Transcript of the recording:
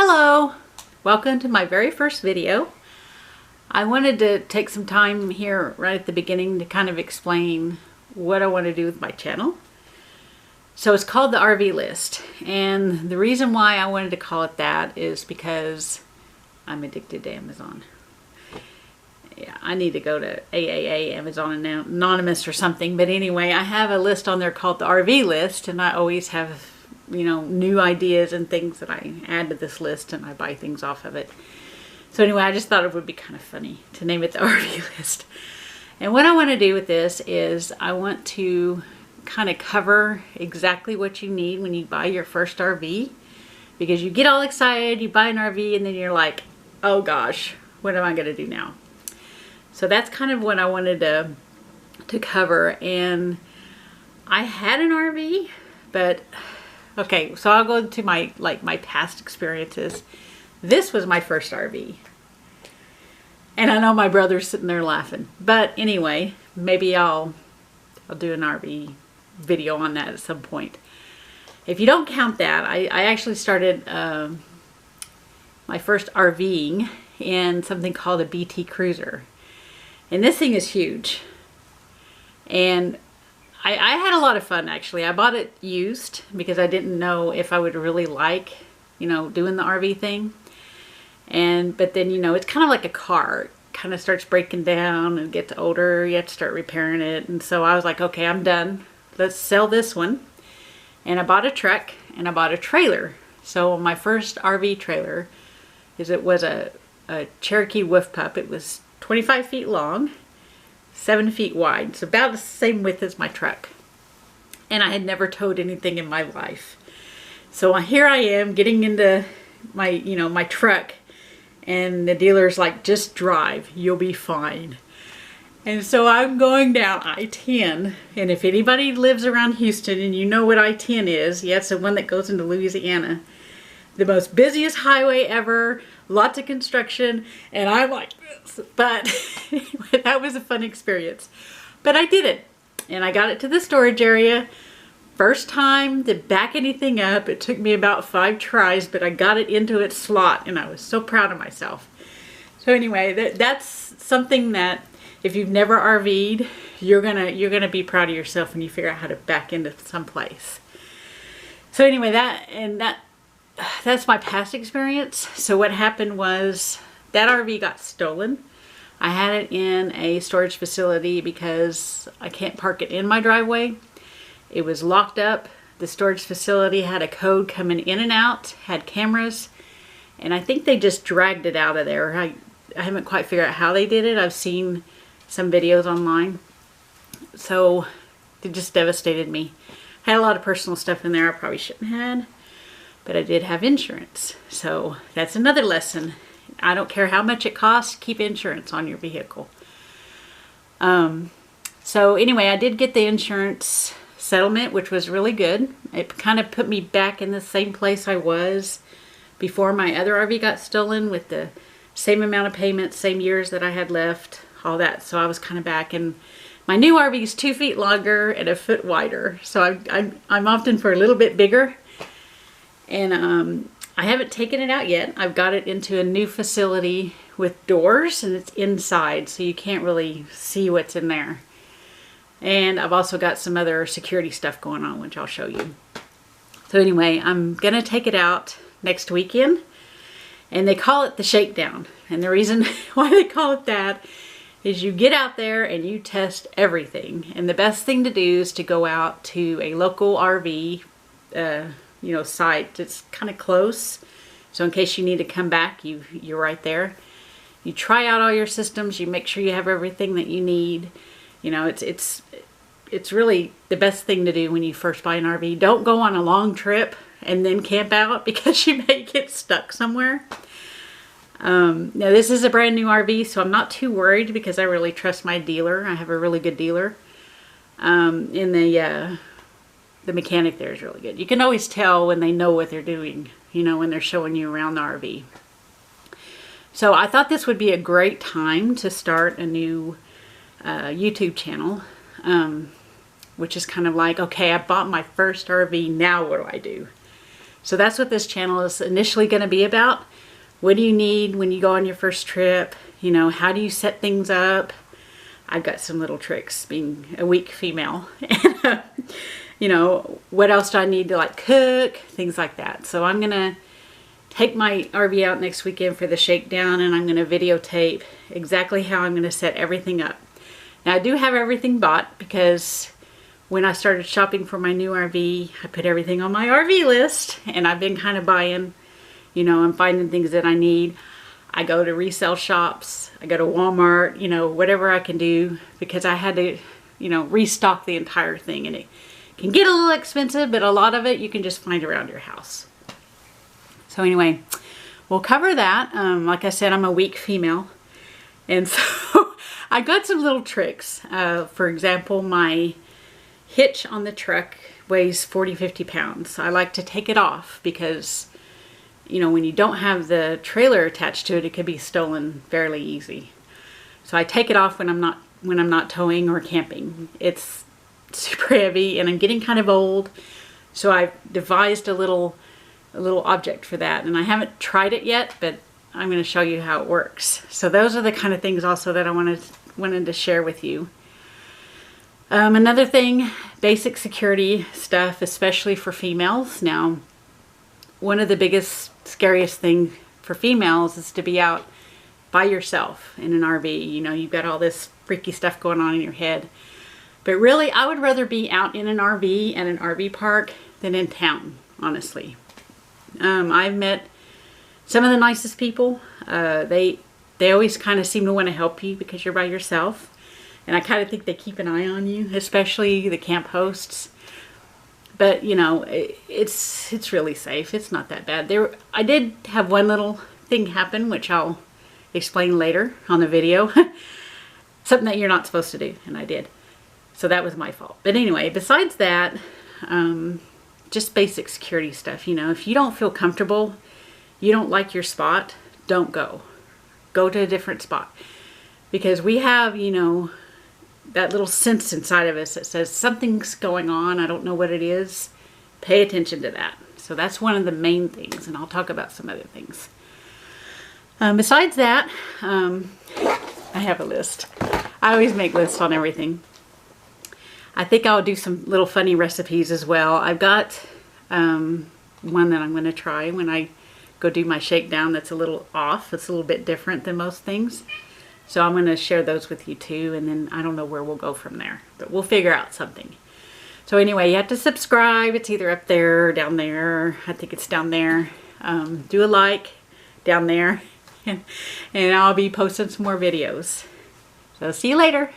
Hello! Welcome to my very first video. I wanted to take some time here right at the beginning to kind of explain what I want to do with my channel. So it's called the RV list, and the reason why I wanted to call it that is because I'm addicted to Amazon. Yeah, I need to go to AAA, Amazon Anonymous or something, but anyway, I have a list on there called the RV list, and I always have new ideas and things that I add to this list, and I buy things off of it. So anyway, I just thought it would be kind of funny to name it the RV list. And what I want to do with this is I want to kind of cover exactly what you need when you buy your first RV, because you get all excited, you buy an RV, and then you're like, oh gosh, what am I going to do now? So that's kind of what I wanted to cover. And I had an RV, but okay, so I'll go into my past experiences. This was my first RV. And I know my brother's sitting there laughing. But anyway, maybe I'll do an RV video on that at some point. If you don't count that, I actually started my first RVing in something called a BT Cruiser. And this thing is huge. And I had a lot of fun, actually. I bought it used because I didn't know if I would really like, doing the RV thing. But then, it's kind of like a car. It kind of starts breaking down and gets older. You have to start repairing it. And so I was like, okay, I'm done. Let's sell this one. And I bought a truck and I bought a trailer. So my first RV trailer was a Cherokee Wolf Pup. It was 25 feet long, 7 feet wide, so about the same width as my truck. And I had never towed anything in my life. So here I am getting into my, my truck, and the dealer's like, just drive, you'll be fine. And so I'm going down I-10, and if anybody lives around Houston and you know what I-10 is, yeah, it's the one that goes into Louisiana. The most busiest highway ever, lots of construction, and I'm like this. But anyway, that was a fun experience. But I did it, and I got it to the storage area. First time to back anything up. It took me about 5 tries, but I got it into its slot, and I was so proud of myself. So anyway, that's something that if you've never RV'd, you're gonna be proud of yourself when you figure out how to back into some place. So anyway, that's my past experience. So what happened was that RV got stolen. I had it in a storage facility because I can't park it in my driveway. It was locked up. The storage facility had a code coming in and out, had cameras, and I think they just dragged it out of there. I haven't quite figured out how they did it. I've seen some videos online. So it just devastated me. I had a lot of personal stuff in there I probably shouldn't have. But I did have insurance. So that's another lesson. I don't care how much it costs, keep insurance on your vehicle. So anyway, I did get the insurance settlement, which was really good. It kind of put me back in the same place I was before my other RV got stolen, with the same amount of payments, same years that I had left, all that. So I was kind of back, and my new RV is 2 feet longer and a foot wider. So I'm opting for a little bit bigger. And I haven't taken it out yet. I've got it into a new facility with doors, and it's inside, so you can't really see what's in there. And I've also got some other security stuff going on, which I'll show you. So anyway, I'm gonna take it out next weekend, and they call it the shakedown. And the reason why they call it that is you get out there and you test everything. And the best thing to do is to go out to a local RV site that's kind of close, so in case you need to come back, you're right there. You try out all your systems, you make sure you have everything that you need. It's really the best thing to do when you first buy an RV. Don't go on a long trip and then camp out, because you may get stuck somewhere. Now this is a brand new RV, so I'm not too worried because I really trust my dealer. I have a really good dealer. The mechanic there is really good. You can always tell when they know what they're doing, when they're showing you around the RV. So I thought this would be a great time to start a new YouTube channel, which is kind of like, okay, I bought my first RV, now what do I do? So that's what this channel is initially going to be about. What do you need when you go on your first trip? You know, how do you set things up? I've got some little tricks being a weak female. You know, what else do I need to like cook? Things like that. So I'm going to take my RV out next weekend for the shakedown, and I'm going to videotape exactly how I'm going to set everything up. Now I do have everything bought because when I started shopping for my new RV, I put everything on my RV list, and I've been kind of buying, you know, I'm finding things that I need. I go to resale shops, I go to Walmart, you know, whatever I can do, because I had to, you know, restock the entire thing, and it can get a little expensive, but a lot of it you can just find around your house. So anyway, we'll cover that. Like I said, I'm a weak female, and so I got some little tricks. For example, my hitch on the truck weighs 40-50 pounds. I like to take it off because, you know, when you don't have the trailer attached to it, it could be stolen fairly easy. So I take it off when I'm not towing or camping. It's super heavy, and I'm getting kind of old, so I've devised a little object for that, and I haven't tried it yet, but I'm going to show you how it works. So those are the kind of things also that I wanted to share with you. Another thing, basic security stuff, especially for females. Now, one of the biggest, scariest things for females is to be out by yourself in an RV. You know, you've got all this freaky stuff going on in your head. But really, I would rather be out in an RV at an RV park than in town, honestly. I've met some of the nicest people. They always kind of seem to want to help you because you're by yourself. And I kind of think they keep an eye on you, especially the camp hosts. But, you know, it's really safe. It's not that bad. I did have one little thing happen, which I'll explain later on the video. Something that you're not supposed to do, and I did. So that was my fault. But anyway, besides that, just basic security stuff. You know, if you don't feel comfortable, you don't like your spot, don't go. Go to a different spot. Because we have, you know, that little sense inside of us that says something's going on, I don't know what it is. Pay attention to that. So that's one of the main things, and I'll talk about some other things. Besides that, I have a list. I always make lists on everything. I think I'll do some little funny recipes as well. I've got one that I'm going to try when I go do my shakedown that's a little off. It's a little bit different than most things. So I'm going to share those with you too, and then I don't know where we'll go from there. But we'll figure out something. So anyway, you have to subscribe. It's either up there or down there. I think it's down there. Do a like down there. And I'll be posting some more videos. So see you later.